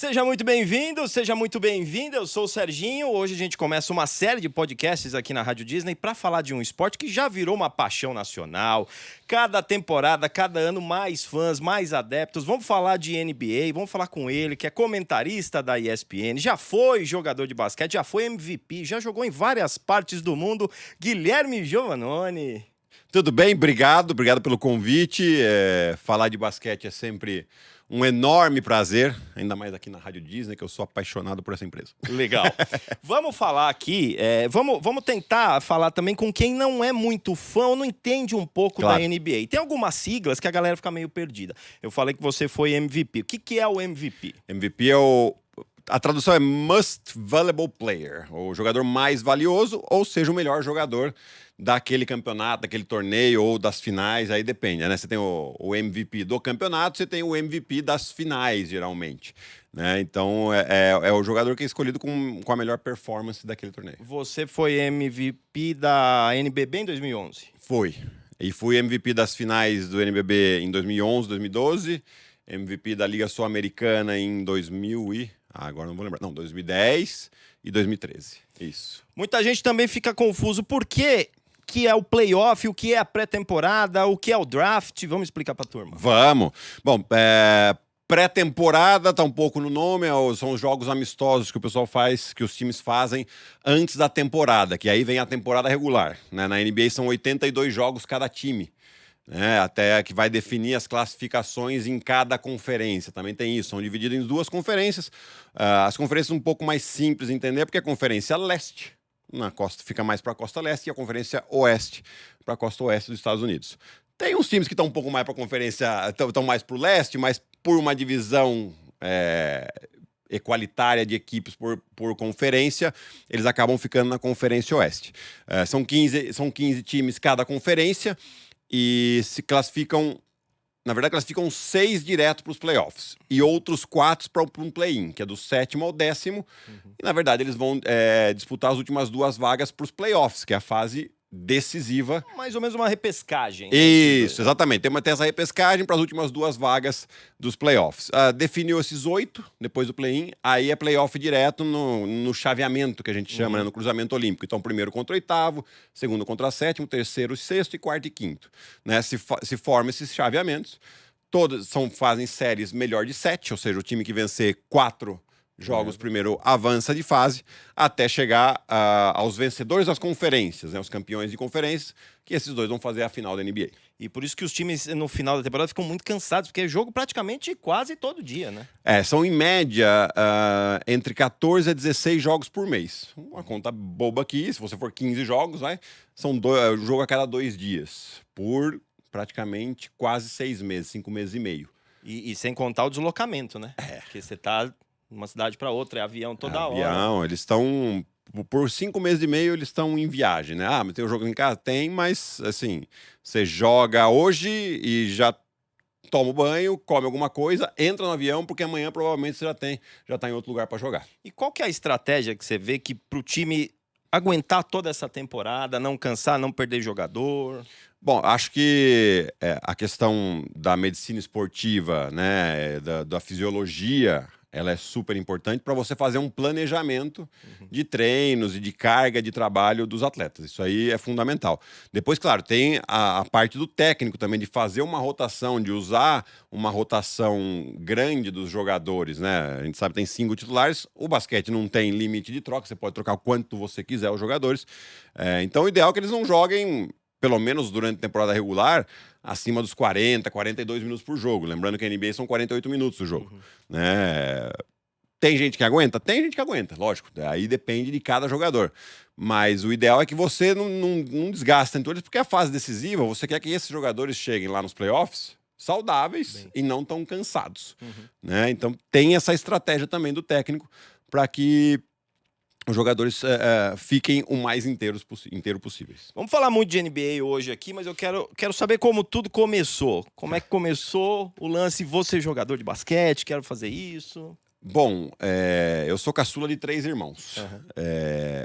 Seja muito bem-vindo, seja muito bem-vinda. Eu sou o Serginho. Hoje a gente começa uma série de podcasts aqui na Rádio Disney para falar de um esporte que já virou uma paixão nacional. Cada temporada, cada ano, mais fãs, mais adeptos. Vamos falar de NBA, vamos falar com ele, que é comentarista da ESPN, já foi jogador de basquete, já foi MVP, já jogou em várias partes do mundo. Guilherme Giovannone. Tudo bem? Obrigado pelo convite. Falar de basquete é sempre um enorme prazer, ainda mais aqui na Rádio Disney, que eu sou apaixonado por essa empresa. Legal. Vamos falar aqui, vamos tentar falar também com quem não é muito fã ou não entende um pouco da NBA. Tem algumas siglas que a galera fica meio perdida. Eu falei que você foi MVP. O que é o MVP? MVP a tradução é Most Valuable Player, o jogador mais valioso, ou seja, o melhor jogador daquele campeonato, daquele torneio ou das finais, aí depende, né? Você tem o MVP do campeonato, você tem o MVP das finais, geralmente, né? Então, é o jogador que é escolhido com a melhor performance daquele torneio. Você foi MVP da NBB em 2011? Foi. E fui MVP das finais do NBB em 2011, 2012, MVP da Liga Sul-Americana em 2010 e 2013. Isso. Muita gente também fica confuso por que é o playoff, o que é a pré-temporada, o que é o draft. Vamos explicar para a turma. Vamos. Bom, pré-temporada tá um pouco no nome, são os jogos amistosos que o pessoal faz, que os times fazem antes da temporada, que aí vem a temporada regular, né? Na NBA são 82 jogos cada time, né? Até que vai definir as classificações em cada conferência. Também tem isso, são divididos em duas conferências. As conferências um pouco mais simples de entender, porque a Conferência Leste na costa fica mais para a costa leste e a Conferência Oeste para a costa oeste dos Estados Unidos. Tem uns times que estão um pouco mais para a conferência, estão mais para o leste, mas por uma divisão equalitária de equipes por conferência, eles acabam ficando na Conferência Oeste. São 15 times cada conferência e se classificam. Na verdade, classificam 6 direto para os playoffs e outros 4 para um play-in, que é do 7º ao 10º. Uhum. E, na verdade, eles vão disputar as últimas 2 vagas para os playoffs, que é a fase decisiva. Mais ou menos uma repescagem. Isso, exatamente. Tem essa repescagem para as últimas 2 vagas dos playoffs. Definiu esses 8 depois do play-in, aí é playoff direto no chaveamento, que a gente chama, né, no cruzamento olímpico. Então, primeiro contra o 8º, segundo contra o 7º, terceiro, 6º e 4º e 5º. Né? Se formam esses chaveamentos. Todos fazem séries melhor de 7, ou seja, o time que vencer 4 jogos primeiro avança de fase, até chegar aos vencedores das conferências, né, os campeões de conferências, que esses dois vão fazer a final da NBA. E por isso que os times no final da temporada ficam muito cansados, porque é jogo praticamente quase todo dia, né? São em média entre 14 a 16 jogos por mês. Uma conta boba aqui, se você for 15 jogos, são um jogo a cada 2 dias, por praticamente quase 6 meses, 5 meses e meio. E sem contar o deslocamento, né? Porque você tá uma cidade para outra, é avião toda hora. Eles estão, por 5 meses e meio, eles estão em viagem, né? Mas tem o jogo em casa? Tem, mas, assim, você joga hoje e já toma o banho, come alguma coisa, entra no avião, porque amanhã provavelmente você já tá em outro lugar para jogar. E qual que é a estratégia que você vê que pro time aguentar toda essa temporada, não cansar, não perder jogador? Bom, acho que a questão da medicina esportiva, né, da fisiologia, ela é super importante para você fazer um planejamento de treinos e de carga de trabalho dos atletas. Isso aí é fundamental. Depois, claro, tem a parte do técnico também, de fazer uma rotação, de usar uma rotação grande dos jogadores, né? A gente sabe que tem 5 titulares, o basquete não tem limite de troca, você pode trocar o quanto você quiser os jogadores. Então, o ideal é que eles não joguem, pelo menos durante a temporada regular, acima dos 40, 42 minutos por jogo. Lembrando que a NBA são 48 minutos o jogo. Né? Tem gente que aguenta? Tem gente que aguenta, lógico. Aí depende de cada jogador. Mas o ideal é que você não desgaste tanto eles, porque a fase decisiva, você quer que esses jogadores cheguem lá nos playoffs saudáveis e não tão cansados. Né? Então tem essa estratégia também do técnico para que os jogadores fiquem o mais inteiro possíveis. Vamos falar muito de NBA hoje aqui, mas eu quero saber como tudo começou. Como é que começou o lance, vou ser jogador de basquete, quero fazer isso? Bom, eu sou caçula de 3 irmãos.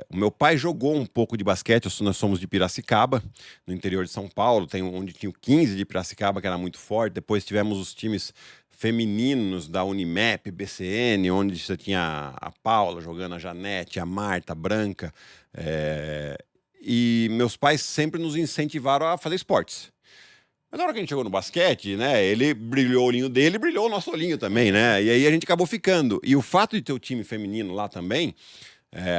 O meu pai jogou um pouco de basquete, nós somos de Piracicaba, no interior de São Paulo, onde tinha o 15 de Piracicaba, que era muito forte. Depois tivemos os times femininos da Unimap, BCN, onde você tinha a Paula jogando, a Janete, a Marta, a Branca. E meus pais sempre nos incentivaram a fazer esportes. Mas na hora que a gente chegou no basquete, né, ele brilhou o olhinho dele, brilhou o nosso olhinho também, né? E aí a gente acabou ficando. E o fato de ter o time feminino lá também,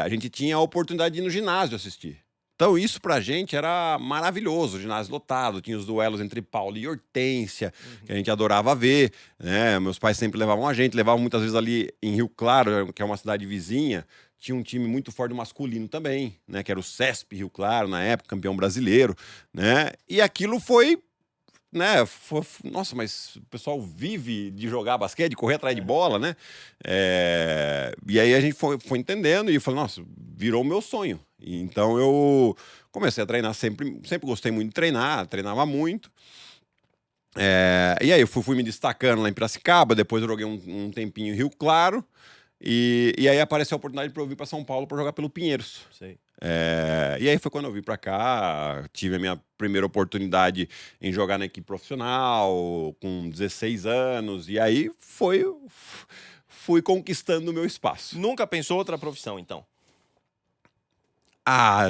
a gente tinha a oportunidade de ir no ginásio assistir. Então isso pra gente era maravilhoso, o ginásio lotado, tinha os duelos entre Paulo e Hortência, que a gente adorava ver, né? Meus pais sempre levavam a gente, levavam muitas vezes ali em Rio Claro, que é uma cidade vizinha, tinha um time muito forte masculino também, né? Que era o CESP Rio Claro, na época, campeão brasileiro, né? E aquilo foi, né? Nossa, mas o pessoal vive de jogar basquete, de correr atrás de bola, né? E aí a gente foi entendendo e falou, nossa, virou o meu sonho. E então eu comecei a treinar sempre gostei muito de treinar, treinava muito. E aí eu fui me destacando lá em Piracicaba, depois eu joguei um tempinho em Rio Claro, e aí apareceu a oportunidade para eu vir para São Paulo para jogar pelo Pinheiros. Sei. E aí foi quando eu vim para cá, tive a minha primeira oportunidade em jogar na equipe profissional, com 16 anos, e aí fui conquistando o meu espaço. Nunca pensou outra profissão, então?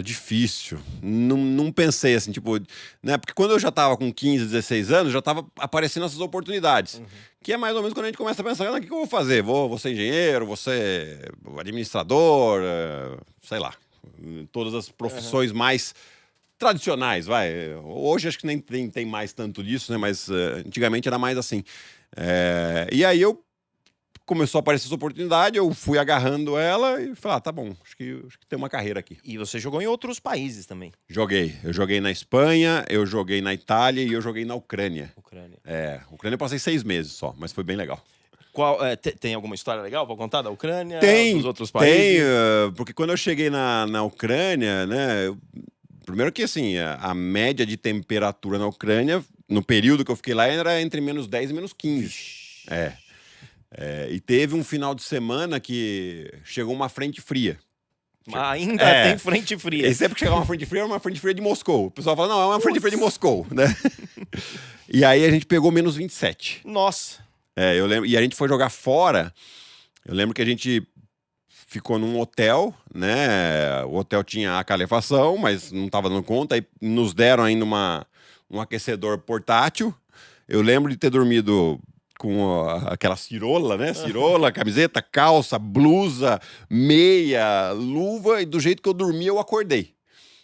Difícil. Não pensei assim, tipo, né? Porque quando eu já tava com 15, 16 anos, já tava aparecendo essas oportunidades. Que é mais ou menos quando a gente começa a pensar, o que eu vou fazer? Vou ser engenheiro, vou ser administrador, sei lá. Todas as profissões mais tradicionais, vai. Hoje acho que nem tem mais tanto disso, né? Mas antigamente era mais assim. E aí começou a aparecer essa oportunidade, eu fui agarrando ela e falei, tá bom, acho que tem uma carreira aqui. E você jogou em outros países também? Eu joguei na Espanha, eu joguei na Itália e eu joguei na Ucrânia. Ucrânia eu passei 6 meses só, mas foi bem legal. Tem alguma história legal para contar da Ucrânia? Tem, dos outros países? Tem, porque quando eu cheguei na Ucrânia, né, primeiro que assim, a média de temperatura na Ucrânia, no período que eu fiquei lá, era entre menos 10 e menos 15. E teve um final de semana que chegou uma frente fria. Ainda tem frente fria. E sempre que chegava uma frente fria, era uma frente fria de Moscou. O pessoal fala, não, é uma frente fria de Moscou, né? E aí a gente pegou menos 27. Nossa. Eu lembro, e a gente foi jogar fora. Eu lembro que a gente ficou num hotel, né? O hotel tinha a calefação, mas não estava dando conta. Aí nos deram ainda um aquecedor portátil. Eu lembro de ter dormido com aquela cirola, né? Cirola, camiseta, calça, blusa, meia, luva, e do jeito que eu dormi, eu acordei.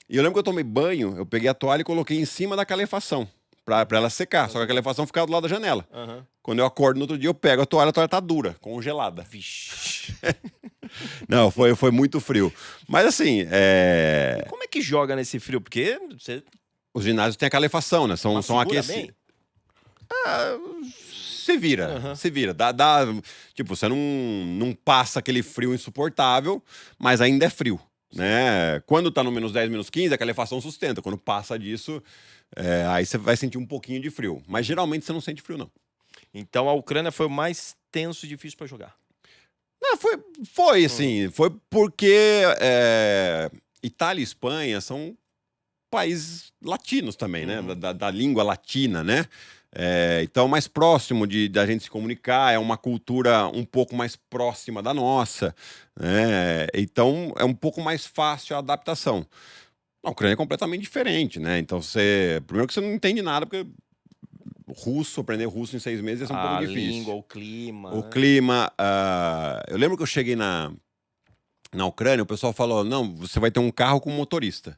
E eu lembro que eu tomei banho, eu peguei a toalha e coloquei em cima da calefação, pra ela secar. Só que a calefação ficava do lado da janela. Quando eu acordo no outro dia, eu pego a toalha tá dura, congelada. Vixe. Não, foi muito frio. Mas assim, E como é que joga nesse frio? Porque você os ginásios têm a calefação, né? São aquecidos. Se vira, se vira. Tipo, você não passa aquele frio insuportável, mas ainda é frio, né? Quando tá no menos 10, menos 15, a calefação sustenta. Quando passa disso, aí você vai sentir um pouquinho de frio. Mas geralmente você não sente frio, não. Então a Ucrânia foi o mais tenso e difícil para jogar. Não, foi assim. Foi porque Itália e Espanha são países latinos também, né? Da língua latina, né? Então, mais próximo da gente se comunicar, é uma cultura um pouco mais próxima da nossa, né? Então, é um pouco mais fácil a adaptação. A Ucrânia é completamente diferente, né? Então, primeiro que você não entende nada, porque aprender russo em 6 meses ia ser um pouco difícil. A língua, o clima. O clima. Eu lembro que eu cheguei na Ucrânia, o pessoal falou, não, você vai ter um carro com motorista.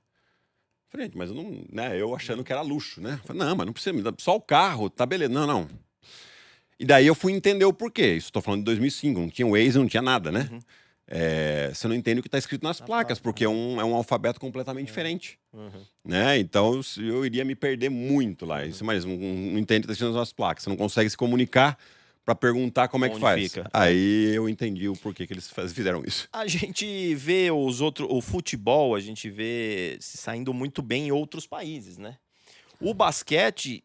Falei, gente, mas eu não, né? Eu achando que era luxo, né? Falei, não, mas não precisa, só o carro, tá beleza. Não. E daí eu fui entender o porquê. Isso estou falando de 2005, não tinha Waze, não tinha nada, né? Você não entende o que está escrito nas placas, porque é um alfabeto completamente diferente. Né? Então eu iria me perder muito lá. Isso, mas não entende o que está escrito nas placas. Você não consegue se comunicar para perguntar como é que faz. Fica. Aí eu entendi o porquê que eles fizeram isso. A gente vê o futebol, a gente vê se saindo muito bem em outros países, né? O basquete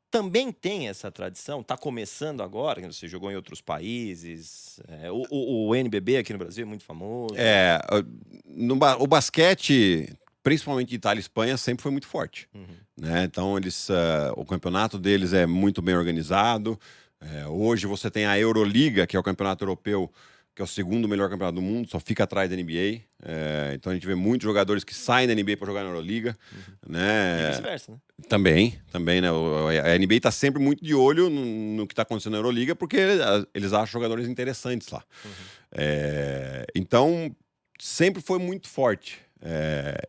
também tem essa tradição, está começando agora, você jogou em outros países. O NBB aqui no Brasil é muito famoso. O basquete, principalmente Itália e Espanha, sempre foi muito forte. Né? Então o campeonato deles é muito bem organizado. Hoje você tem a Euroliga, que é o campeonato europeu, que é o segundo melhor campeonato do mundo, só fica atrás da NBA. Então a gente vê muitos jogadores que saem da NBA para jogar na Euroliga. Né? E vice-versa, né? Também, né? A NBA está sempre muito de olho no que está acontecendo na Euroliga, porque eles acham jogadores interessantes lá. Então, sempre foi muito forte.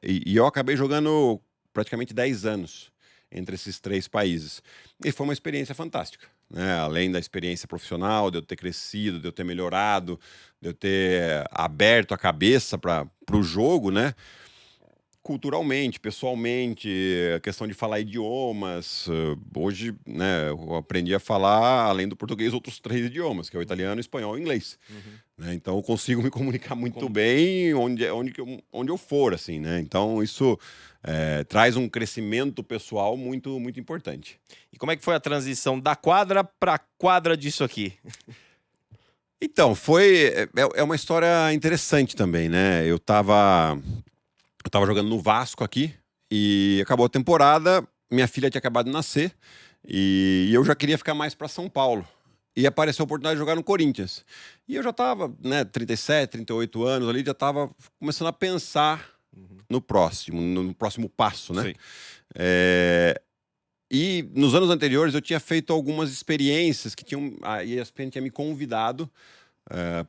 E eu acabei jogando praticamente 10 anos entre esses 3 países. E foi uma experiência fantástica. Né? Além da experiência profissional, de eu ter crescido, de eu ter melhorado, de eu ter aberto a cabeça para o jogo, né? Culturalmente, pessoalmente, a questão de falar idiomas. Hoje, né, eu aprendi a falar, além do português, outros 3 idiomas, que é o italiano, o espanhol e o inglês. Né? Então, eu consigo me comunicar muito bem onde eu for, assim, né? Então, isso traz um crescimento pessoal muito, muito importante. E como é que foi a transição da quadra para quadra disso aqui? Então, é uma história interessante também, né? Eu tava jogando no Vasco aqui e acabou a temporada, minha filha tinha acabado de nascer e eu já queria ficar mais para São Paulo. E apareceu a oportunidade de jogar no Corinthians. E eu já estava, né, 37, 38 anos ali, já estava começando a pensar no próximo passo, né? Sim. E nos anos anteriores eu tinha feito algumas experiências que a ESPN tinha me convidado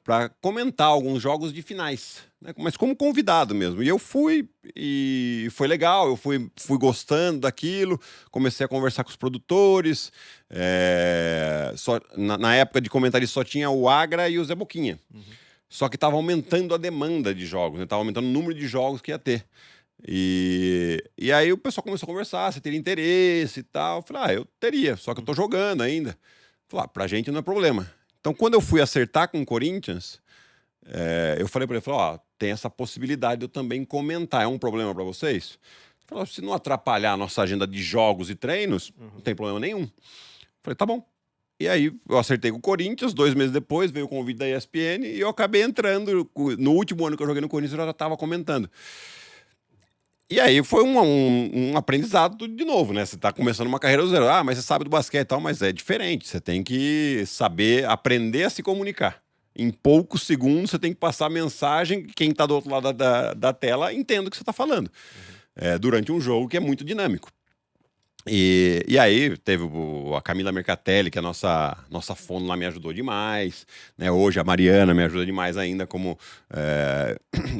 para comentar alguns jogos de finais, né? Mas como convidado mesmo. E eu fui e foi legal, eu fui gostando daquilo, comecei a conversar com os produtores. Na época de comentarista só tinha o Agra e o Zé Boquinha. Só que estava aumentando a demanda de jogos, estava aumentando o número de jogos que ia ter. E aí o pessoal começou a conversar, você teria interesse e tal. Eu falei, eu teria, só que eu tô jogando ainda. Eu falei, pra gente não é problema. Então, quando eu fui acertar com o Corinthians, eu falei para ele, tem essa possibilidade de eu também comentar. É um problema para vocês? Ele falou, se não atrapalhar a nossa agenda de jogos e treinos, não tem problema nenhum. Eu falei, tá bom. E aí eu acertei com o Corinthians, 2 meses depois veio o convite da ESPN e eu acabei entrando. No último ano que eu joguei no Corinthians, eu já estava comentando. E aí foi um aprendizado de novo, né? Você tá começando uma carreira do zero. Mas você sabe do basquete e tal, mas é diferente. Você tem que saber aprender a se comunicar. Em poucos segundos você tem que passar a mensagem que quem tá do outro lado da tela entenda o que você tá falando. Durante um jogo que é muito dinâmico. E aí teve a Camila Mercatelli, que é a nossa fono lá, me ajudou demais, né? Hoje a Mariana me ajuda demais ainda como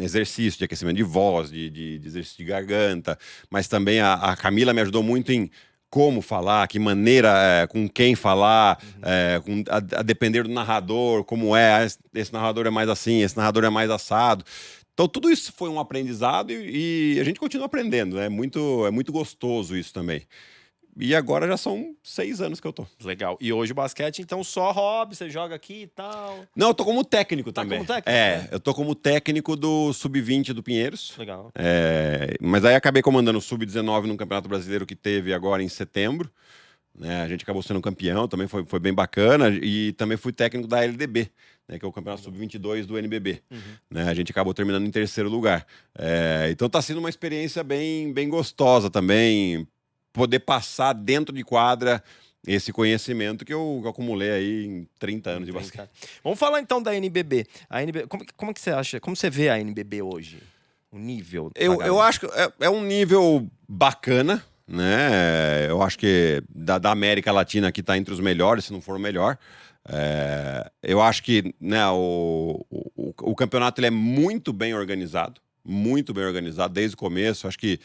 exercício de aquecimento de voz, de exercício de garganta, mas também a Camila me ajudou muito em como falar, que maneira, com quem falar, a depender do narrador, como esse narrador é mais assim, esse narrador é mais assado. Então, tudo isso foi um aprendizado e a gente continua aprendendo, né? É muito gostoso isso também. E agora já são 6 anos que eu tô. Legal. E hoje o basquete, então, só hobby, você joga aqui e tal? Não, eu tô como técnico também. Como técnico? Eu tô como técnico do Sub-20 do Pinheiros. Legal. Mas aí acabei comandando o Sub-19 no Campeonato Brasileiro que teve agora em setembro. Né? A gente acabou sendo campeão, também foi bem bacana. E também fui técnico da LDB, né? Que é o Campeonato Sub-22 do NBB. Né? A gente acabou terminando em 3º lugar. Então tá sendo uma experiência bem, bem gostosa também, poder passar dentro de quadra esse conhecimento que eu acumulei aí em 30 anos de basquete. Vamos falar então da NBB. A NBB, como que você acha? Como você vê a NBB hoje? O nível? Eu acho que é um nível bacana, né? Eu acho que da América Latina aqui está entre os melhores, se não for o melhor. Eu acho que, né, o campeonato ele é muito bem organizado desde o começo. Acho que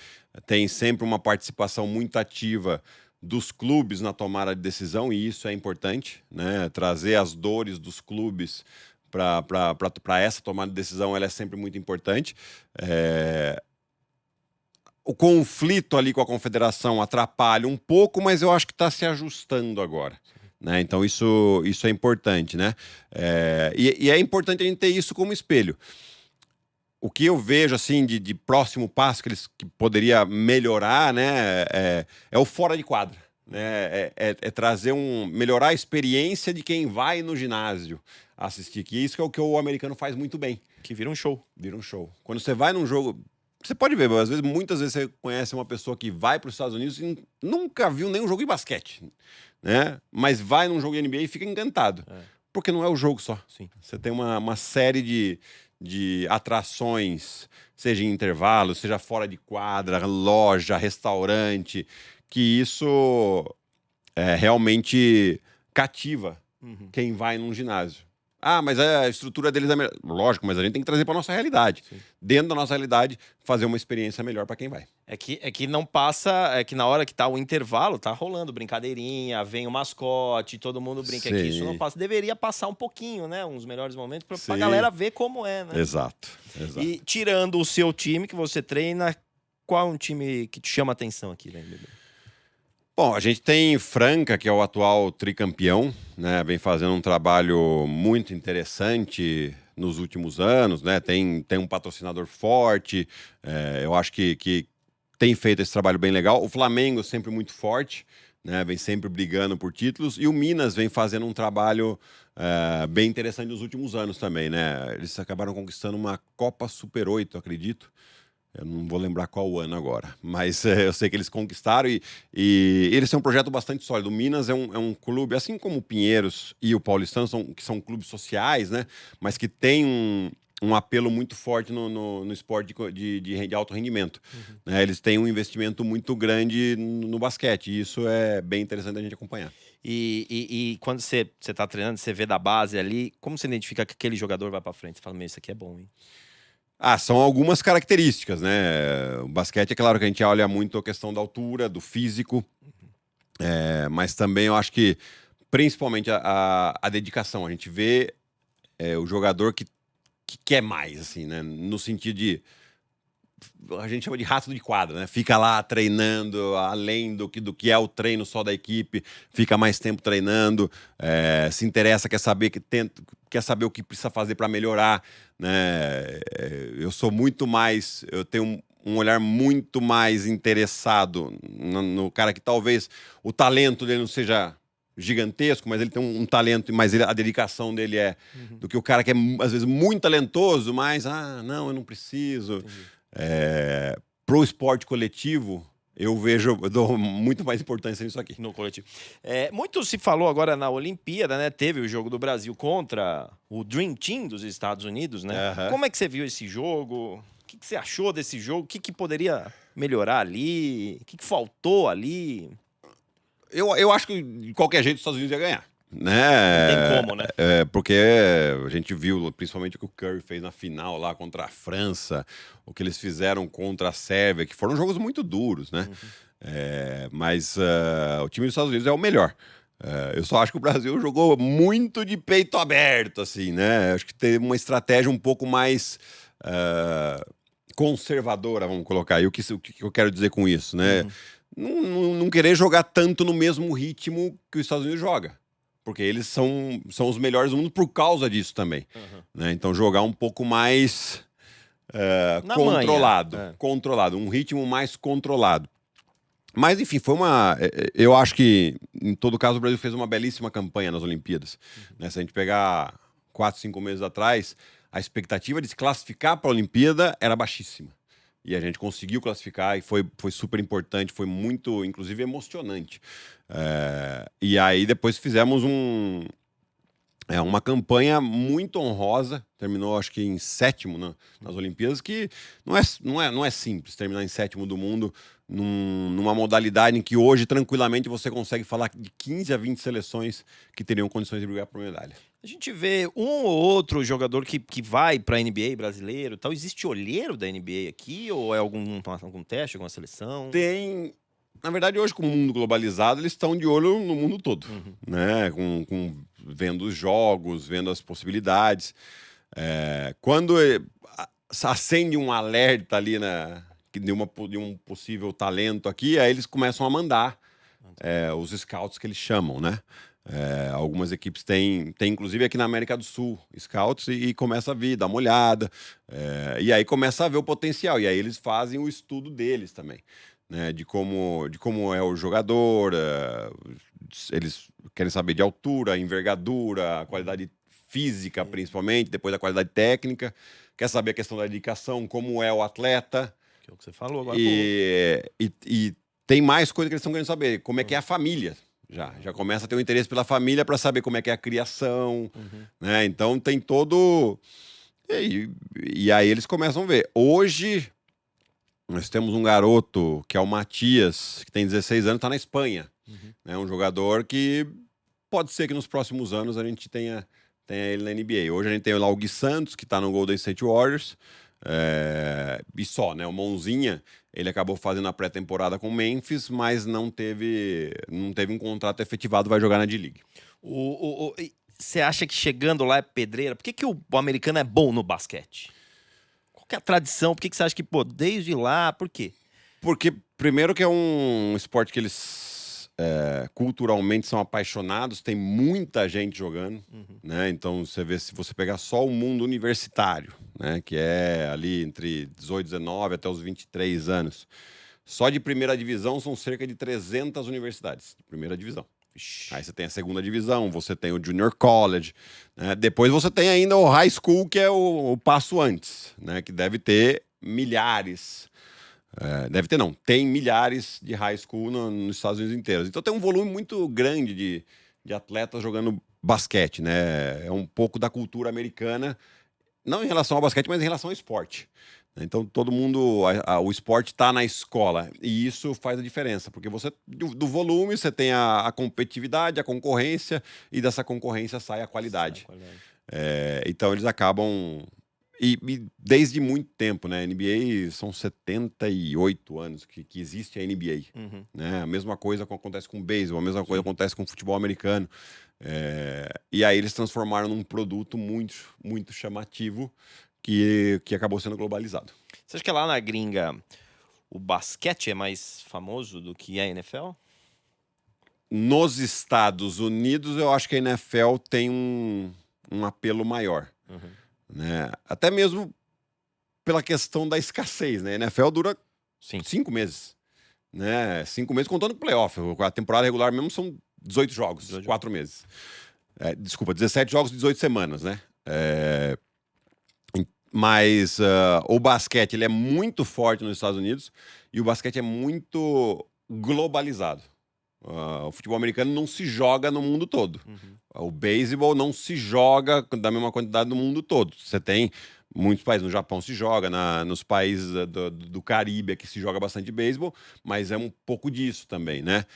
tem sempre uma participação muito ativa dos clubes na tomada de decisão, e isso é importante, né? Trazer as dores dos clubes para essa tomada de decisão, ela é sempre muito importante. O conflito ali com a confederação atrapalha um pouco, mas eu acho que está se ajustando agora. Né? Então isso é importante, né? E é importante a gente ter isso como espelho. O que eu vejo assim de próximo passo que poderia melhorar, né, é o fora de quadra, né? Trazer melhorar a experiência de quem vai no ginásio assistir, que isso é o que o americano faz muito bem. Que vira um show. Vira um show. Quando você vai num jogo, você pode ver, às vezes, muitas vezes você conhece uma pessoa que vai para os Estados Unidos e nunca viu nenhum jogo de basquete, né? Mas vai num jogo de NBA e fica encantado. Porque não é o jogo só. Sim. Você tem uma série de atrações, seja em intervalo, seja fora de quadra, loja, restaurante, que isso realmente cativa quem vai num ginásio. Ah, mas a estrutura deles é melhor. Lógico, mas a gente tem que trazer para nossa realidade. Sim. Dentro da nossa realidade, fazer uma experiência melhor para quem vai. É que não passa, é que na hora que tá o intervalo, tá rolando brincadeirinha, vem o mascote, todo mundo brinca aqui. Isso não passa. Deveria passar um pouquinho, né? Uns melhores momentos pra galera ver como é, né? Exato. E tirando o seu time que você treina, qual é um time que te chama a atenção aqui, né, NBB? Bom, a gente tem Franca, que é o atual tricampeão, né? Vem fazendo um trabalho muito interessante nos últimos anos, né? Tem um patrocinador forte, eu acho que tem feito esse trabalho bem legal. O Flamengo sempre muito forte, né? Vem sempre brigando por títulos. E o Minas vem fazendo um trabalho bem interessante nos últimos anos também, né? Eles acabaram conquistando uma Copa Super 8, acredito. Eu não vou lembrar qual ano agora, mas eu sei que eles conquistaram e eles têm um projeto bastante sólido. O Minas é um clube, assim como o Pinheiros e o Paulistano, que são clubes sociais, né? Mas que tem um apelo muito forte no esporte de alto rendimento. Né? Eles têm um investimento muito grande no basquete e isso é bem interessante a gente acompanhar. E quando você tá treinando, você vê da base ali, como você identifica que aquele jogador vai pra frente? Você fala, meu, isso aqui é bom, hein? São algumas características, né? O basquete, é claro que a gente olha muito a questão da altura, do físico, mas também eu acho que, principalmente, a dedicação. A gente vê o jogador que quer mais, assim, né? No sentido de... A gente chama de rato de quadra, né? Fica lá treinando, além do que é o treino só da equipe, fica mais tempo treinando, se interessa, quer saber o que precisa fazer para melhorar, né? Eu tenho um olhar muito mais interessado no cara que talvez o talento dele não seja gigantesco, mas ele tem um talento, mas a dedicação dele do que o cara que é, às vezes, muito talentoso, mas, não, eu não preciso. Pro esporte coletivo, eu dou muito mais importância nisso aqui. No coletivo. Muito se falou agora na Olimpíada, né? Teve o jogo do Brasil contra o Dream Team dos Estados Unidos, né? Como é que você viu esse jogo? O que você achou desse jogo? O que poderia melhorar ali? O que faltou ali? Eu acho que de qualquer jeito os Estados Unidos ia ganhar. Né? Não tem como, né? Porque a gente viu, principalmente o que o Curry fez na final lá contra a França, o que eles fizeram contra a Sérvia, que foram jogos muito duros, né? Mas o time dos Estados Unidos é o melhor. Eu só acho que o Brasil jogou muito de peito aberto, assim, né? Acho que teve uma estratégia um pouco mais conservadora, vamos colocar aí. O que eu quero dizer com isso, né? Não querer jogar tanto no mesmo ritmo que os Estados Unidos joga. Porque eles são os melhores do mundo por causa disso também. Né? Então, jogar um pouco mais controlado. Controlado, um ritmo mais controlado. Mas, enfim, eu acho que, em todo caso, o Brasil fez uma belíssima campanha nas Olimpíadas. Né? Se a gente pegar 4, 5 meses atrás, a expectativa de se classificar para a Olimpíada era baixíssima. E a gente conseguiu classificar e foi super importante, foi muito, inclusive, emocionante. E aí depois fizemos uma campanha muito honrosa, terminou acho que em 7º nas Olimpíadas, que não é simples terminar em 7º do mundo numa modalidade em que hoje tranquilamente você consegue falar de 15 a 20 seleções que teriam condições de brigar por medalha. A gente vê um ou outro jogador que vai para a NBA brasileiro, tal. Existe olheiro da NBA aqui ou é algum teste, alguma seleção? Tem. Na verdade, hoje, com o mundo globalizado, eles estão de olho no mundo todo, né? Vendo os jogos, vendo as possibilidades. Quando acende um alerta ali de um possível talento aqui, aí eles começam a mandar os scouts que eles chamam, né? Algumas equipes têm, inclusive aqui na América do Sul, scouts, e começa a vir, dá uma olhada, e aí começa a ver o potencial, e aí eles fazem o estudo deles também, né, de como é o jogador, eles querem saber de altura, envergadura, a qualidade física principalmente, depois a qualidade técnica, quer saber a questão da dedicação, como é o atleta, Que é o que você falou agora. E tem mais coisa que eles estão querendo saber. Como é que é a família? Já começa a ter um interesse pela família para saber como é que é a criação. Né? Então tem todo... E aí eles começam a ver. Hoje, nós temos um garoto, que é o Matias, que tem 16 anos, está na Espanha. É um jogador que pode ser que nos próximos anos a gente tenha ele na NBA. Hoje a gente tem lá o Gui Santos, que está no Golden State Warriors. E só, né? O Mãozinha, ele acabou fazendo a pré-temporada com o Memphis, mas não teve um contrato efetivado, vai jogar na D-League. Você acha que chegando lá é pedreira? Por que o americano é bom no basquete? Qual que é a tradição? Por que você acha que, desde lá, por quê? Porque, primeiro, que é um esporte que eles culturalmente são apaixonados, tem muita gente jogando, né? Então, você vê, se você pegar só o mundo universitário, né? Que é ali entre 18, 19 até os 23 anos, só de primeira divisão são cerca de 300 universidades, primeira divisão. Aí você tem a segunda divisão, você tem o Junior College, né? Depois você tem ainda o High School, que é o passo antes, né? Que deve ter milhares. Deve ter, não. Tem milhares de high school nos Estados Unidos inteiros. Então tem um volume muito grande de atletas jogando basquete, né? É um pouco da cultura americana, não em relação ao basquete, mas em relação ao esporte. Então todo mundo, o esporte está na escola e isso faz a diferença, porque você do volume você tem a competitividade, a concorrência, e dessa concorrência sai a qualidade. Então eles acabam... E desde muito tempo, né? A NBA são 78 anos que existe a NBA. Né? A mesma coisa acontece com o beisebol, a mesma coisa acontece com o futebol americano. E aí eles transformaram num produto muito, muito chamativo que acabou sendo globalizado. Você acha que lá na gringa o basquete é mais famoso do que a NFL? Nos Estados Unidos, eu acho que a NFL tem um apelo maior. Né? Até mesmo pela questão da escassez, né? A NFL dura 5 meses. Né? 5 meses contando o playoff. A temporada regular mesmo são 18 jogos, 4 meses. 17 jogos, 18 semanas, né? Mas o basquete ele é muito forte nos Estados Unidos e o basquete é muito globalizado. O futebol americano não se joga no mundo todo. O beisebol não se joga da mesma quantidade no mundo todo. Você tem muitos países, no Japão se joga, nos países do Caribe que se joga bastante beisebol, mas é um pouco disso também, né?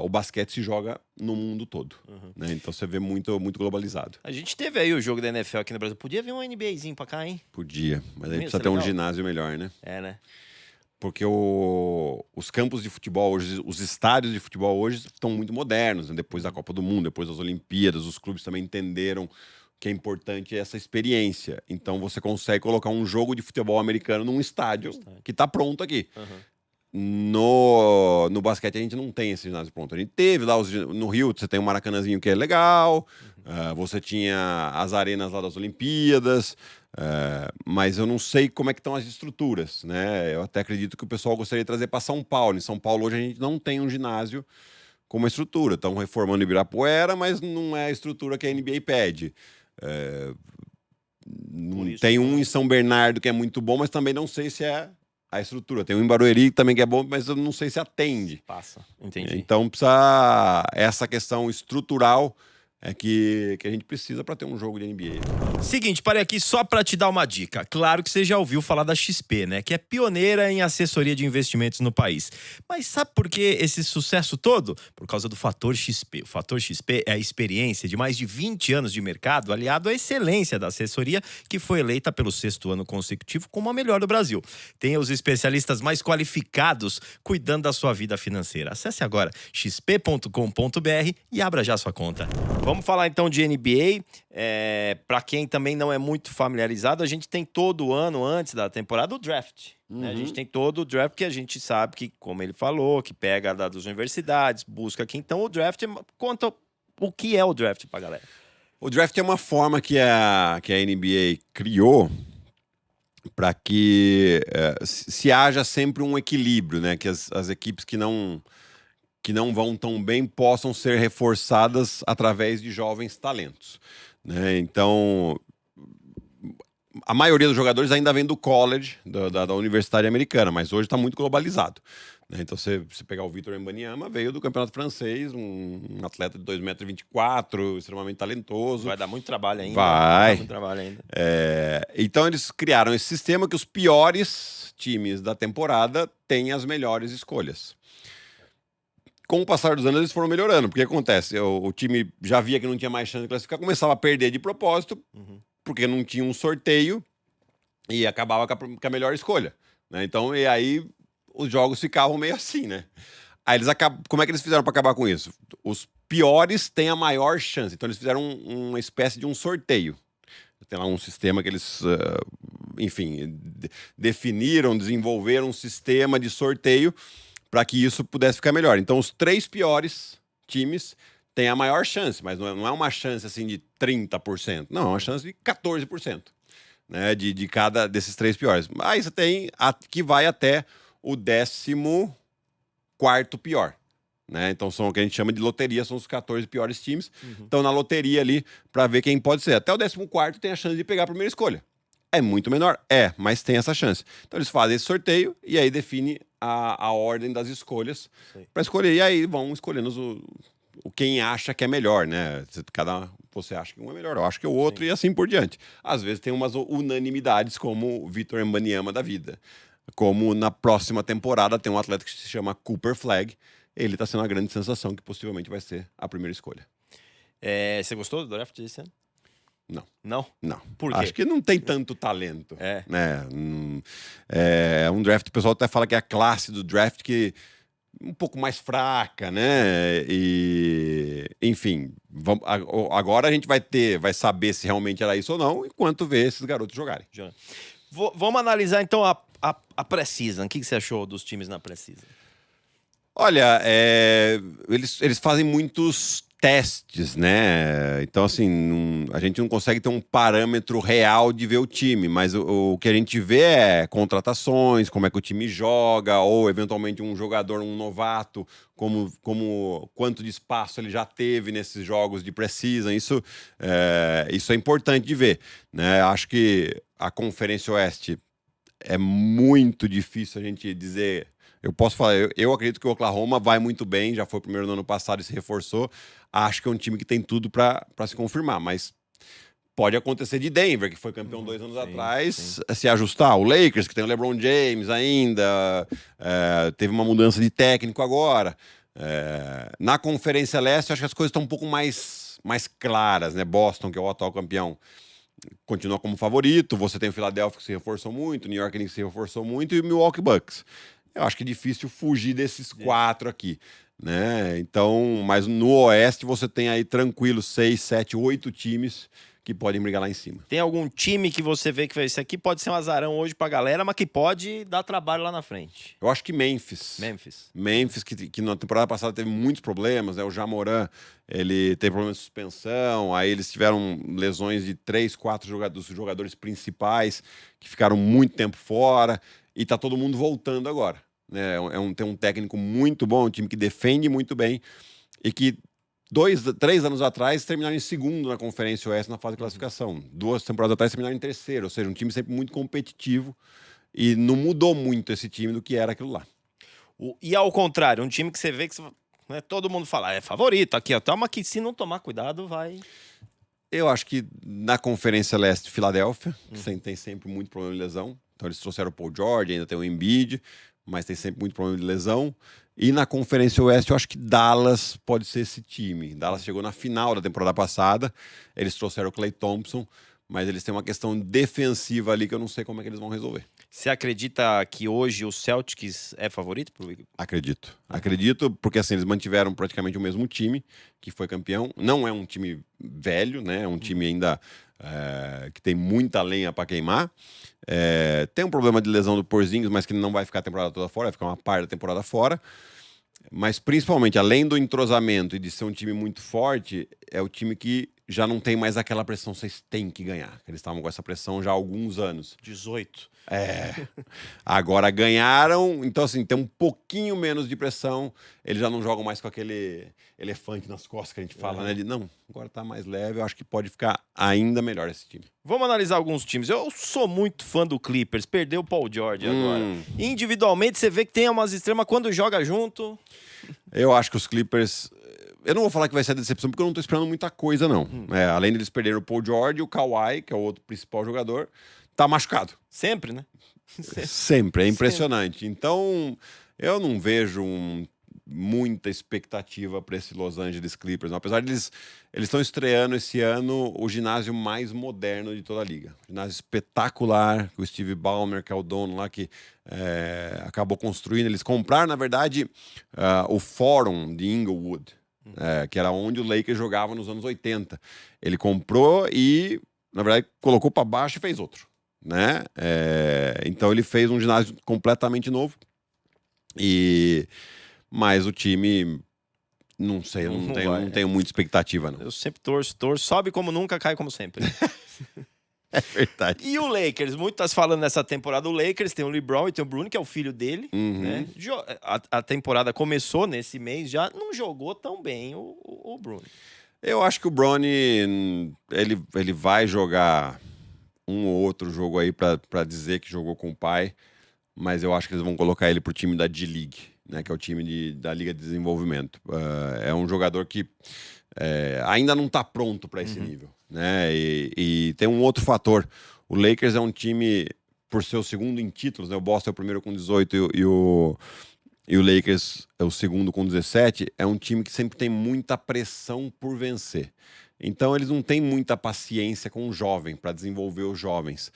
O basquete se joga no mundo todo. Né? Então você vê muito, muito globalizado. A gente teve aí o jogo da NFL aqui no Brasil. Podia vir um NBAzinho pra cá, hein? Podia, mas aí precisa ter um ginásio melhor, né? Né? Porque os campos de futebol hoje, os estádios de futebol hoje estão muito modernos, né? Depois da Copa do Mundo, depois das Olimpíadas, os clubes também entenderam que é importante essa experiência. Então você consegue colocar um jogo de futebol americano num estádio que está pronto aqui. No basquete a gente não tem esse ginásio pronto. A gente teve lá no Rio, você tem um Maracanãzinho que é legal, você tinha as arenas lá das Olimpíadas, mas eu não sei como é que estão as estruturas, né? Eu até acredito que o pessoal gostaria de trazer para São Paulo. Em São Paulo hoje a gente não tem um ginásio com uma estrutura. Estão reformando Ibirapuera, mas não é a estrutura que a NBA pede. Tem um em São Bernardo que é muito bom, mas também não sei se é a estrutura. Tem um em Barueri também que é bom, mas eu não sei se atende. Entendi. Então precisa... Essa questão estrutural é que a gente precisa para ter um jogo de NBA. Seguinte, parei aqui só para te dar uma dica. Claro que você já ouviu falar da XP, né? Que é pioneira em assessoria de investimentos no país. Mas sabe por que esse sucesso todo? Por causa do Fator XP. O Fator XP é a experiência de mais de 20 anos de mercado aliado à excelência da assessoria que foi eleita pelo 6º ano consecutivo como a melhor do Brasil. Tem os especialistas mais qualificados cuidando da sua vida financeira. Acesse agora xp.com.br e abra já sua conta. Vamos falar então de NBA. Para quem também não é muito familiarizado, a gente tem todo ano, antes da temporada, o draft. Né? A gente tem todo o draft que a gente sabe que, como ele falou, que pega das universidades, busca aqui. Então o draft, conta o que é o draft pra galera. O draft é uma forma que a NBA criou para que se haja sempre um equilíbrio, né? Que as equipes que não vão tão bem possam ser reforçadas através de jovens talentos. Né? Então, a maioria dos jogadores ainda vem do college, da universidade americana, mas hoje está muito globalizado. Né? Então, se pegar o Victor Wembanyama, veio do campeonato francês, um atleta de 2,24 m, extremamente talentoso. Vai dar muito trabalho ainda. Vai. Dar muito trabalho ainda. Então, eles criaram esse sistema que os piores times da temporada têm as melhores escolhas. Com o passar dos anos, eles foram melhorando. Porque acontece? O time já via que não tinha mais chance de classificar, começava a perder de propósito, porque não tinha um sorteio e acabava com a melhor escolha. Né? Então, e aí os jogos ficavam meio assim, né? Aí como é que eles fizeram para acabar com isso? Os piores têm a maior chance. Então, eles fizeram uma espécie de um sorteio. Tem lá um sistema que eles, enfim, definiram, desenvolveram um sistema de sorteio para que isso pudesse ficar melhor. Então, os 3 piores times têm a maior chance, mas não é uma chance assim de 30%, não, é uma chance de 14%, né, de cada desses 3 piores. Aí você tem que vai até o 14º pior. Né? Então, são o que a gente chama de loteria, são os 14 piores times. Estão na loteria ali para ver quem pode ser. Até o 14º tem a chance de pegar a primeira escolha. É muito menor? Mas tem essa chance. Então, eles fazem esse sorteio e aí define a ordem das escolhas para escolher. E aí vão escolhendo quem acha que é melhor, né? Você acha que um é melhor, eu acho que é o outro. Sim. E assim por diante. Às vezes tem umas unanimidades, como o Victor Wembanyama da vida. Como na próxima temporada tem um atleta que se chama Cooper Flagg. Ele está sendo uma grande sensação, que possivelmente vai ser a primeira escolha. Você gostou do draft desse ano? Não. Não? Não. Por quê? Acho que não tem tanto talento. Né? É um draft, o pessoal até fala que é a classe do draft que um pouco mais fraca, né? E, enfim, agora a gente vai saber se realmente era isso ou não, enquanto vê esses garotos jogarem. Vamos analisar, então, a pré-season. O que você achou dos times na pré-season? Olha, eles fazem muitos testes, né? Então, assim, a gente não consegue ter um parâmetro real de ver o time, mas o que a gente vê é contratações, como é que o time joga, ou eventualmente um jogador, um novato, quanto de espaço ele já teve nesses jogos de pré-season. Isso é importante de ver, né? Acho que a Conferência Oeste é muito difícil a gente dizer. Eu posso falar, eu acredito que o Oklahoma vai muito bem, já foi o primeiro no ano passado e se reforçou. Acho que é um time que tem tudo para se confirmar, mas pode acontecer de Denver, que foi campeão 2 anos atrás, se ajustar. O Lakers, que tem o LeBron James ainda, teve uma mudança de técnico agora. Na Conferência Leste, acho que as coisas estão um pouco mais claras, né? Boston, que é o atual campeão, continua como favorito. Você tem o Philadelphia, que se reforçou muito, o New York Knicks se reforçou muito, e o Milwaukee Bucks. Eu acho que é difícil fugir desses 4 aqui, né? Então, mas no Oeste você tem aí tranquilo 6, 7, 8 times que podem brigar lá em cima. Tem algum time que você vê que esse aqui pode ser um azarão hoje pra galera, mas que pode dar trabalho lá na frente? Eu acho que Memphis, que na temporada passada teve muitos problemas, né? O Ja Morant, ele teve problemas de suspensão, aí eles tiveram lesões de 3, 4 jogadores principais que ficaram muito tempo fora, e tá todo mundo voltando agora. Né? Tem um técnico muito bom, um time que defende muito bem, e que 3 anos atrás terminaram em segundo na Conferência Oeste na fase de classificação. 2 temporadas atrás terminaram em terceiro, ou seja, um time sempre muito competitivo, e não mudou muito esse time do que era aquilo lá. E ao contrário, um time que você vê que todo mundo fala, é favorito aqui, ó, mas que se não tomar cuidado vai... Eu acho que na Conferência Leste, Filadélfia, que tem sempre muito problema de lesão. Então eles trouxeram o Paul George, ainda tem o Embiid, mas tem sempre muito problema de lesão. E na Conferência Oeste, eu acho que Dallas pode ser esse time. Dallas chegou na final da temporada passada, eles trouxeram o Klay Thompson, mas eles têm uma questão defensiva ali que eu não sei como é que eles vão resolver. Você acredita que hoje o Celtics é favorito? Acredito, porque assim, eles mantiveram praticamente o mesmo time que foi campeão. Não é um time velho, né? É um time ainda que tem muita lenha para queimar. Tem um problema de lesão do Porzingis, mas que não vai ficar a temporada toda fora, vai ficar uma parte da temporada fora. Mas principalmente, além do entrosamento e de ser um time muito forte, é o time que já não tem mais aquela pressão, vocês têm que ganhar. Eles estavam com essa pressão já há alguns anos. 18. Agora ganharam, então assim, tem um pouquinho menos de pressão. Eles já não jogam mais com aquele elefante nas costas que a gente fala, né? Não, agora tá mais leve, eu acho que pode ficar ainda melhor esse time. Vamos analisar alguns times. Eu sou muito fã do Clippers, perdeu o Paul George agora. Individualmente, você vê que tem umas extremas quando joga junto. Eu acho que os Clippers... Eu não vou falar que vai ser a decepção, porque eu não tô esperando muita coisa, não. Além deles perderem o Paul George, o Kawhi, que é o outro principal jogador, tá machucado. Sempre, né? Sempre, é impressionante. Então, eu não vejo muita expectativa para esse Los Angeles Clippers. Não. Apesar de eles estão estreando esse ano o ginásio mais moderno de toda a liga. Ginásio espetacular, que o Steve Ballmer, que é o dono lá, que acabou construindo. Eles compraram, na verdade, o Forum de Inglewood, que era onde o Lakers jogava nos anos 80. Ele comprou e, na verdade, colocou para baixo e fez outro. Né? Então ele fez um ginásio completamente novo. Mas o time, não sei, eu não tenho muita expectativa, não. Eu sempre torço, sobe como nunca, cai como sempre. É verdade. E o Lakers, muito tá se falando nessa temporada, o Lakers tem o LeBron e tem o Bruno, que é o filho dele, né? A temporada começou nesse mês, já não jogou tão bem o Bruno. Eu acho que o Bronny, ele vai jogar um ou outro jogo aí para dizer que jogou com o pai, mas eu acho que eles vão colocar ele pro time da D-League, né, que é o time da Liga de Desenvolvimento. É um jogador que ainda não está pronto para esse nível, né? E tem um outro fator. O Lakers é um time, por ser o segundo em títulos, né? O Boston é o primeiro com 18 e o Lakers é o segundo com 17, é um time que sempre tem muita pressão por vencer. Então eles não têm muita paciência com o jovem, para desenvolver os jovens.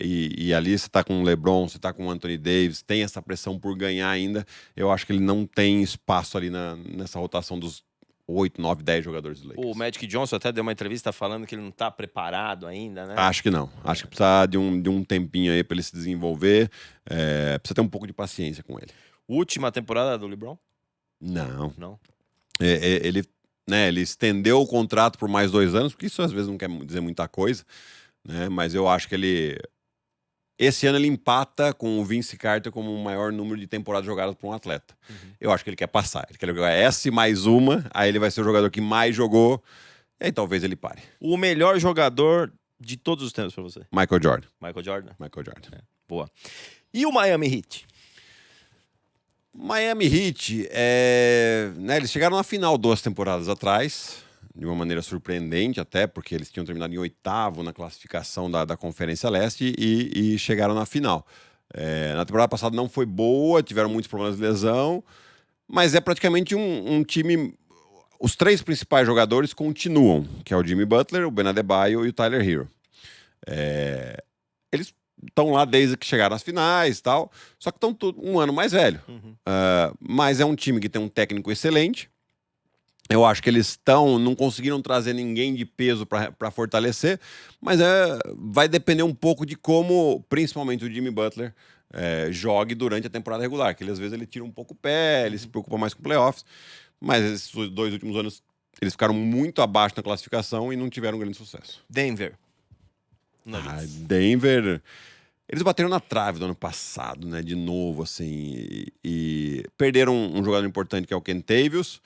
E ali você está com o LeBron, você está com o Anthony Davis, tem essa pressão por ganhar ainda. Eu acho que ele não tem espaço ali nessa rotação dos 8, 9, 10 jogadores do Lakers. O Magic Johnson até deu uma entrevista falando que ele não está preparado ainda, né? Acho que não. Acho que precisa de um tempinho aí para ele se desenvolver. Precisa ter um pouco de paciência com ele. Última temporada do LeBron? Não. Ele estendeu o contrato por mais 2 anos, porque isso às vezes não quer dizer muita coisa, né? Mas eu acho que esse ano ele empata com o Vince Carter como o maior número de temporadas jogadas por um atleta. Eu acho que ele quer passar. Ele quer jogar essa e mais uma, aí ele vai ser o jogador que mais jogou, e aí talvez ele pare. O melhor jogador de todos os tempos para você? Michael Jordan. Michael Jordan? Michael Jordan. Boa. E o Miami Heat? Miami Heat, eles chegaram na final 2 temporadas atrás, de uma maneira surpreendente até, porque eles tinham terminado em 8º na classificação da Conferência Leste e chegaram na final. Na temporada passada não foi boa, tiveram muitos problemas de lesão, mas é praticamente um time... Os 3 principais jogadores continuam, que é o Jimmy Butler, o Ben Adebayo e o Tyler Hero. Eles estão lá desde que chegaram às finais e tal, só que estão um ano mais velho. Mas é um time que tem um técnico excelente. Eu acho que eles não conseguiram trazer ninguém de peso para fortalecer, mas vai depender um pouco de como, principalmente o Jimmy Butler, jogue durante a temporada regular, que às vezes ele tira um pouco o pé, ele se preocupa mais com playoffs, mas esses 2 últimos anos eles ficaram muito abaixo na classificação e não tiveram grande sucesso. Denver. Denver... Eles bateram na trave do ano passado, né? De novo, assim. E perderam um jogador importante, que é o Kentavious.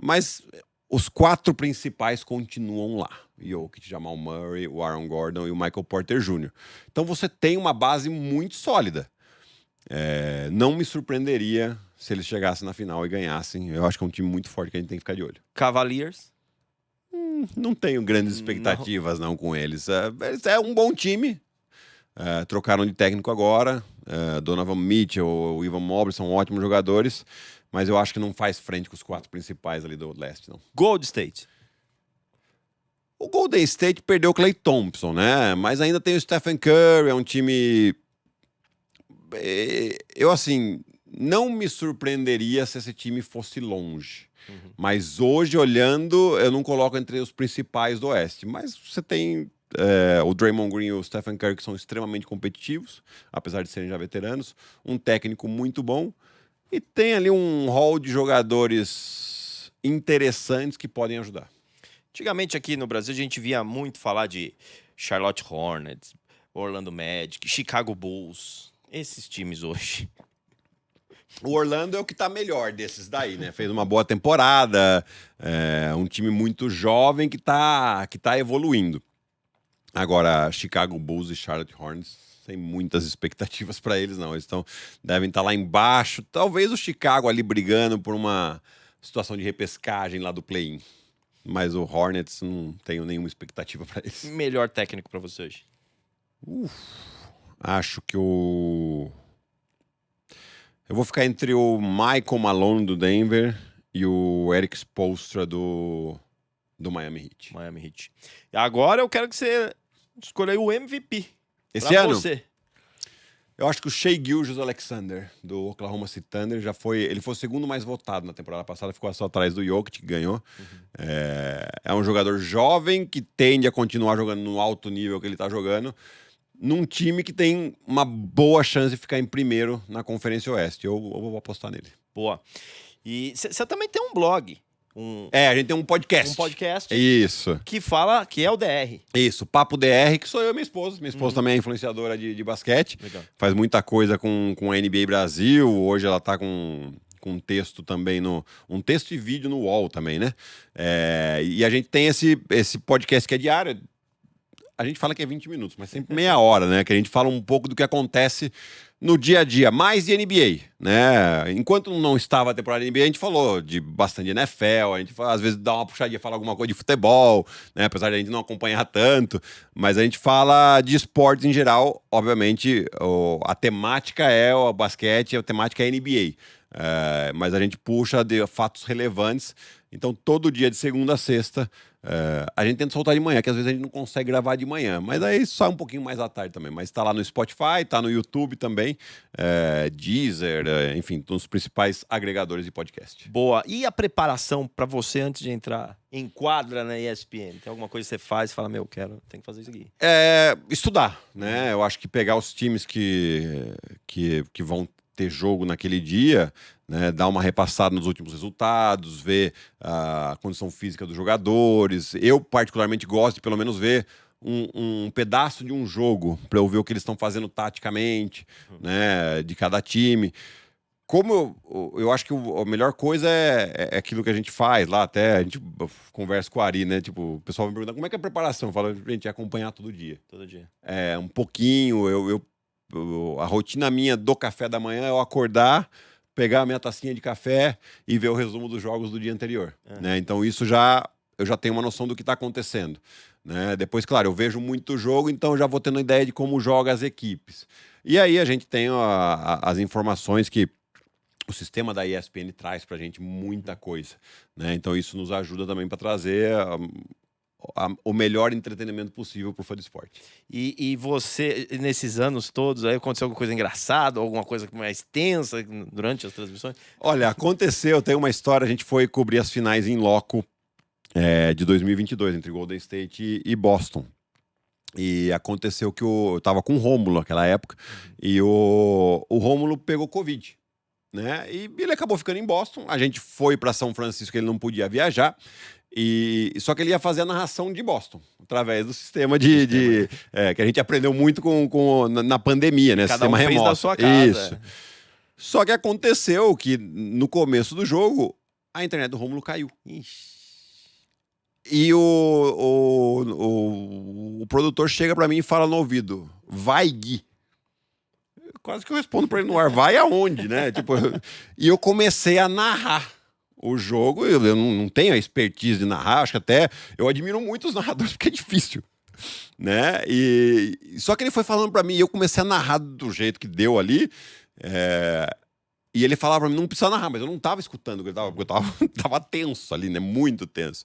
Mas os 4 principais continuam lá. Jokic, Jamal Murray, o Aaron Gordon e o Michael Porter Jr. Então você tem uma base muito sólida. Não me surpreenderia se eles chegassem na final e ganhassem. Eu acho que é um time muito forte que a gente tem que ficar de olho. Cavaliers? Não tenho grandes expectativas não com eles. É um bom time. Trocaram de técnico agora. Donovan Mitchell, o Evan Mobley são ótimos jogadores, mas eu acho que não faz frente com os 4 principais ali do leste, não. Golden State. O Golden State perdeu o Klay Thompson, né? Mas ainda tem o Stephen Curry, é um time... Eu, assim, não me surpreenderia se esse time fosse longe. Mas hoje, olhando, eu não coloco entre os principais do oeste. Mas você tem... o Draymond Green e o Stephen Curry, que são extremamente competitivos, apesar de serem já veteranos, um técnico muito bom, e tem ali um hall de jogadores interessantes que podem ajudar. Antigamente aqui no Brasil a gente via muito falar de Charlotte Hornets, Orlando Magic, Chicago Bulls. Esses times hoje. O Orlando é o que tá melhor desses daí, né? Fez uma boa temporada, um time muito jovem que tá evoluindo. Agora, Chicago Bulls e Charlotte Hornets, sem muitas expectativas para eles, não. Eles devem estar lá embaixo. Talvez o Chicago ali brigando por uma situação de repescagem lá do play-in. Mas o Hornets não tenho nenhuma expectativa para eles. Melhor técnico para você hoje? Acho que eu vou ficar entre o Michael Malone do Denver e o Eric Spoelstra do Miami Heat. Miami Heat. Agora eu quero que você escolha o MVP. Esse ano? Você. Eu acho que o Shai Gilgeous-Alexander, do Oklahoma City Thunder, ele foi o segundo mais votado na temporada passada, ficou só atrás do Jokic, que ganhou. É um jogador jovem que tende a continuar jogando no alto nível que ele está jogando, num time que tem uma boa chance de ficar em primeiro na Conferência Oeste. Eu vou apostar nele. Boa. E você também tem um blog. A gente tem um podcast. Um podcast. Isso. Que é o DR. Isso, Papo DR, que sou eu e minha esposa. Minha esposa também é influenciadora de basquete. Legal. Faz muita coisa com a NBA Brasil. Hoje ela tá com um texto também, um texto e vídeo no UOL também, né? E a gente tem esse podcast que é diário. A gente fala que é 20 minutos, mas sempre meia hora, né? Que a gente fala um pouco do que acontece no dia a dia, mais de NBA, né? Enquanto não estava a temporada de NBA, a gente falou de bastante NFL, a gente às vezes dá uma puxadinha, fala alguma coisa de futebol, né? Apesar de a gente não acompanhar tanto, mas a gente fala de esportes em geral. Obviamente, a temática é o basquete, a temática é NBA. Mas a gente puxa de fatos relevantes. Então, todo dia, de segunda a sexta, a gente tenta soltar de manhã, que às vezes a gente não consegue gravar de manhã. Mas aí sai um pouquinho mais à tarde também. Mas está lá no Spotify, está no YouTube também, Deezer, enfim, nos principais agregadores de podcast. Boa. E a preparação para você antes de entrar em quadra na ESPN? Tem alguma coisa que você faz e fala, tem que fazer isso aqui? Estudar, né? Eu acho que pegar os times que vão ter jogo naquele dia, né, dar uma repassada nos últimos resultados, ver a condição física dos jogadores. Eu, particularmente, gosto de pelo menos ver um pedaço de um jogo para eu ver o que eles estão fazendo taticamente, né, de cada time. Como eu acho que a melhor coisa é aquilo que a gente faz lá, até a gente conversa com o Ari, né? Tipo, o pessoal me pergunta como é que é a preparação? Eu falo, gente, é acompanhar todo dia. Todo dia. Um pouquinho, a rotina minha do café da manhã é eu acordar, pegar a minha tacinha de café e ver o resumo dos jogos do dia anterior. Né? Então isso eu já tenho uma noção do que está acontecendo. Né? Depois, claro, eu vejo muito jogo, então já vou tendo ideia de como jogam as equipes. E aí a gente tem as informações que o sistema da ESPN traz para a gente muita coisa. Né? Então isso nos ajuda também para trazer o melhor entretenimento possível para o fã de esporte. E você, nesses anos todos, aí aconteceu alguma coisa engraçada, alguma coisa mais tensa durante as transmissões? Olha, aconteceu, tem uma história, a gente foi cobrir as finais em loco de 2022, entre Golden State e Boston. E aconteceu que eu tava com o Rômulo naquela época, e o Rômulo pegou Covid. Né? E ele acabou ficando em Boston, a gente foi para São Francisco, ele não podia viajar, só que ele ia fazer a narração de Boston, através do sistema que a gente aprendeu muito na pandemia, né? Cada sistema fez remoto. da sua casa. Isso. Só que aconteceu que no começo do jogo, a internet do Rômulo caiu. Ixi. E o produtor chega para mim e fala no ouvido, vai, Gui. Quase que eu respondo para ele no ar, vai aonde, né? E eu comecei a narrar o jogo. Eu não tenho a expertise de narrar, acho que até eu admiro muito os narradores, porque é difícil, né? Só que ele foi falando para mim, e eu comecei a narrar do jeito que deu ali. E ele falava para mim, não precisa narrar, mas eu não estava escutando, porque eu tava tenso ali, né? Muito tenso.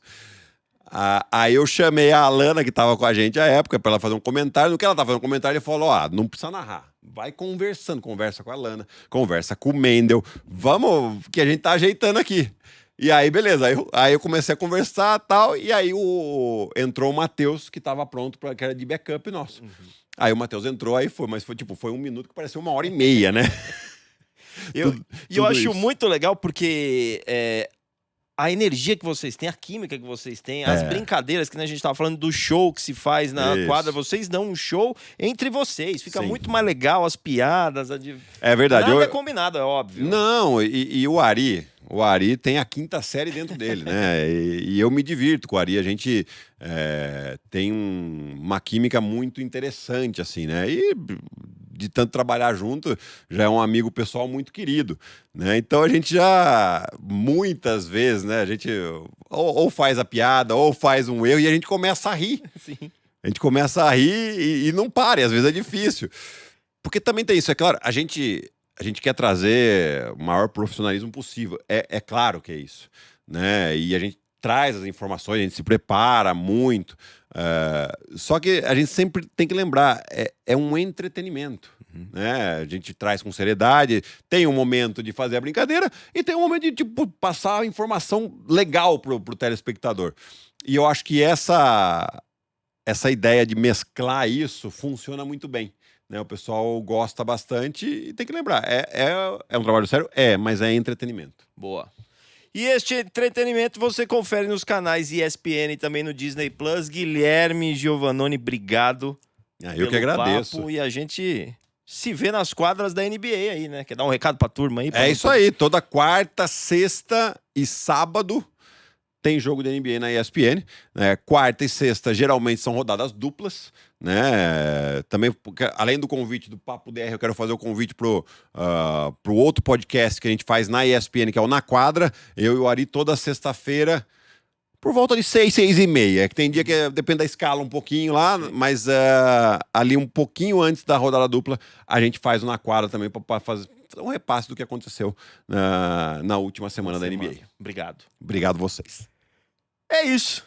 Aí eu chamei a Alana, que estava com a gente à época, para ela fazer um comentário. No que ela estava fazendo um comentário, ele falou, não precisa narrar. Vai conversando, conversa com a Alana, conversa com o Mendel. Vamos, que a gente tá ajeitando aqui. E aí, beleza. Aí eu comecei a conversar e tal, e aí entrou o Matheus, que estava pronto, que era de backup nosso. Aí o Matheus entrou, aí foi, mas foi 1 minuto que pareceu 1h30, né? Eu acho muito legal porque a energia que vocês têm, a química que vocês têm, as brincadeiras que, né, a gente tava falando do show que se faz na quadra, vocês dão um show entre vocês, fica muito mais legal, as piadas. É verdade. Nada é combinado, é óbvio. Não, e o Ari tem a quinta série dentro dele, né? E eu me divirto com o Ari, a gente tem uma química muito interessante, assim, né? E de tanto trabalhar junto, já é um amigo pessoal muito querido, né? Então a gente já, muitas vezes, né? A gente ou faz a piada, ou faz um erro, e a gente começa a rir. Sim. A gente começa a rir e não para, e às vezes é difícil. Porque também tem isso, é claro, a gente quer trazer o maior profissionalismo possível, é claro que é isso, né? E a gente traz as informações, a gente se prepara muito, só que a gente sempre tem que lembrar, é um entretenimento, né? A gente traz com seriedade, tem um momento de fazer a brincadeira e tem um momento de tipo, passar a informação legal pro telespectador. E eu acho que essa ideia de mesclar isso funciona muito bem. Né, o pessoal gosta bastante e tem que lembrar, é um trabalho sério? Mas é entretenimento. Boa. E este entretenimento você confere nos canais ESPN e também no Disney Plus. Guilherme Giovannoni, obrigado. Eu que agradeço. Papo, e a gente se vê nas quadras da NBA aí, né? Quer dar um recado pra turma aí? É isso aí, toda quarta, sexta e sábado tem jogo da NBA na ESPN, né? Quarta e sexta geralmente são rodadas duplas, né? Também, porque, além do convite do Papo DR, eu quero fazer o convite pro outro podcast que a gente faz na ESPN, que é o Na Quadra. Eu e o Ari toda sexta-feira, por volta de 6h30. É que tem dia que depende da escala um pouquinho lá, mas ali um pouquinho antes da rodada dupla, a gente faz o Na Quadra também para fazer um repasse do que aconteceu na última semana da NBA. Obrigado. Obrigado vocês. É isso.